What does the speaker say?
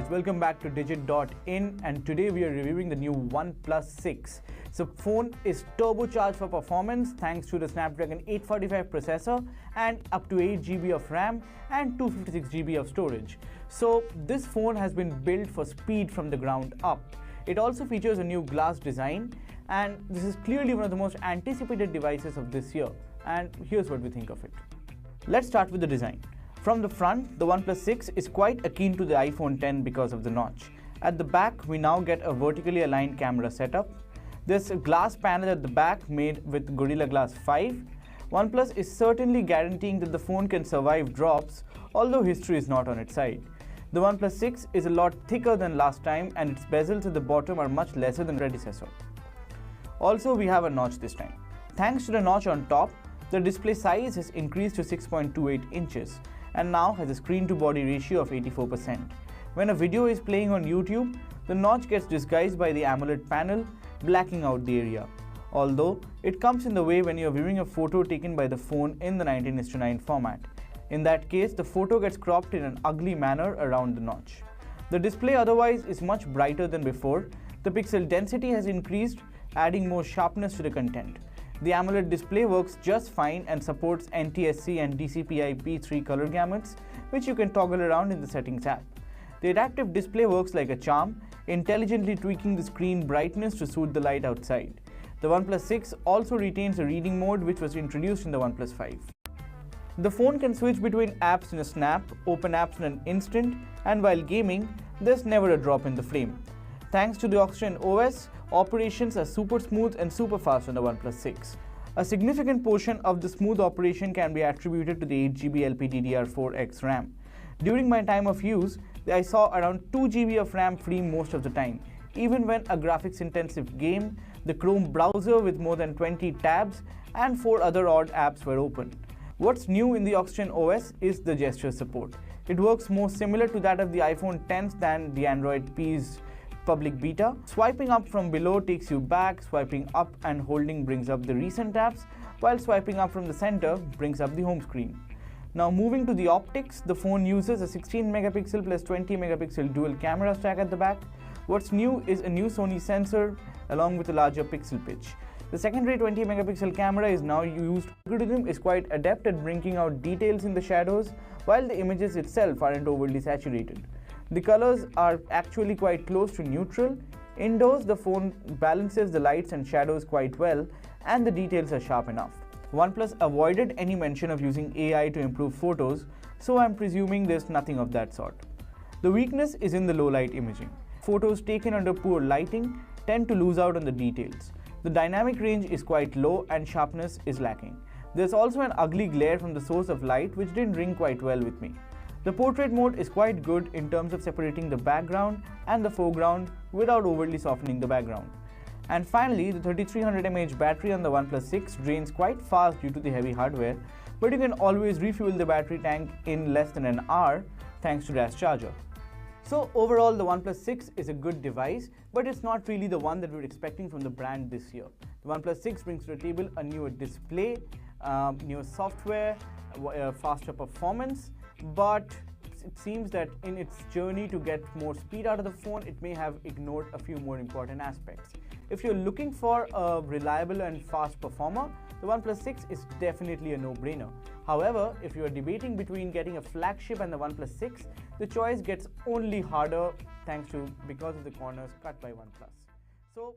guys, welcome back to Digit.in, and today we are reviewing the new OnePlus 6. So phone is turbocharged for performance thanks to the Snapdragon 845 processor and up to 8 GB of RAM and 256 GB of storage. So this phone has been built for speed from the ground up. It also features a new glass design, and this is clearly one of the most anticipated devices of this year. And here's what we think of it. Let's start with the design. From the front, the OnePlus 6 is quite akin to the iPhone X because of the notch. At the back, we now get a vertically aligned camera setup. There's a glass panel at the back made with Gorilla Glass 5. OnePlus is certainly guaranteeing that the phone can survive drops, although history is not on its side. The OnePlus 6 is a lot thicker than last time, and its bezels at the bottom are much lesser than predecessor. Also, we have a notch this time. Thanks to the notch on top, the display size has increased to 6.28 inches and now has a screen-to-body ratio of 84%. When a video is playing on YouTube, the notch gets disguised by the AMOLED panel, blacking out the area. Although, it comes in the way when you are viewing a photo taken by the phone in the 19:9 format. In that case, the photo gets cropped in an ugly manner around the notch. The display otherwise is much brighter than before. The pixel density has increased, adding more sharpness to the content. The AMOLED display works just fine and supports NTSC and DCI-P3 color gamuts, which you can toggle around in the Settings app. The adaptive display works like a charm, intelligently tweaking the screen brightness to suit the light outside. The OnePlus 6 also retains a reading mode which was introduced in the OnePlus 5. The phone can switch between apps in a snap, open apps in an instant, and while gaming, there's never a drop in the frame. Thanks to the Oxygen OS, operations are super smooth and super fast on the OnePlus 6. A significant portion of the smooth operation can be attributed to the 8 GB LPDDR4X RAM. During my time of use, I saw around 2 GB of RAM free most of the time. Even when a graphics-intensive game, the Chrome browser with more than 20 tabs, and 4 other odd apps were open. What's new in the Oxygen OS is the gesture support. It works more similar to that of the iPhone X than the Android P's public beta. Swiping up from below takes you back, swiping up and holding brings up the recent apps, while swiping up from the center brings up the home screen. Now moving to the optics, the phone uses a 16 megapixel plus 20 megapixel dual camera stack at the back. What's new is a new Sony sensor along with a larger pixel pitch. The secondary 20 megapixel camera is now used. The algorithm is quite adept at bringing out details in the shadows, while the images itself aren't overly saturated. The colors are actually quite close to neutral. Indoors, the phone balances the lights and shadows quite well, and the details are sharp enough. OnePlus avoided any mention of using AI to improve photos, so I'm presuming there's nothing of that sort. The weakness is in the low light imaging. Photos taken under poor lighting tend to lose out on the details. The dynamic range is quite low and sharpness is lacking. There's also an ugly glare from the source of light which didn't ring quite well with me. The portrait mode is quite good in terms of separating the background and the foreground without overly softening the background. And finally, the 3300 mAh battery on the OnePlus 6 drains quite fast due to the heavy hardware, but you can always refuel the battery tank in less than an hour thanks to Dash Charger. So overall, the OnePlus 6 is a good device, but it's not really the one that we're expecting from the brand this year. The OnePlus 6 brings to the table a newer display, newer software, faster performance, but it seems that in its journey to get more speed out of the phone, it may have ignored a few more important aspects. If you're looking for a reliable and fast performer, the OnePlus 6 is definitely a no-brainer. However, if you are debating between getting a flagship and the OnePlus 6, the choice gets only harder because of the corners cut by OnePlus. So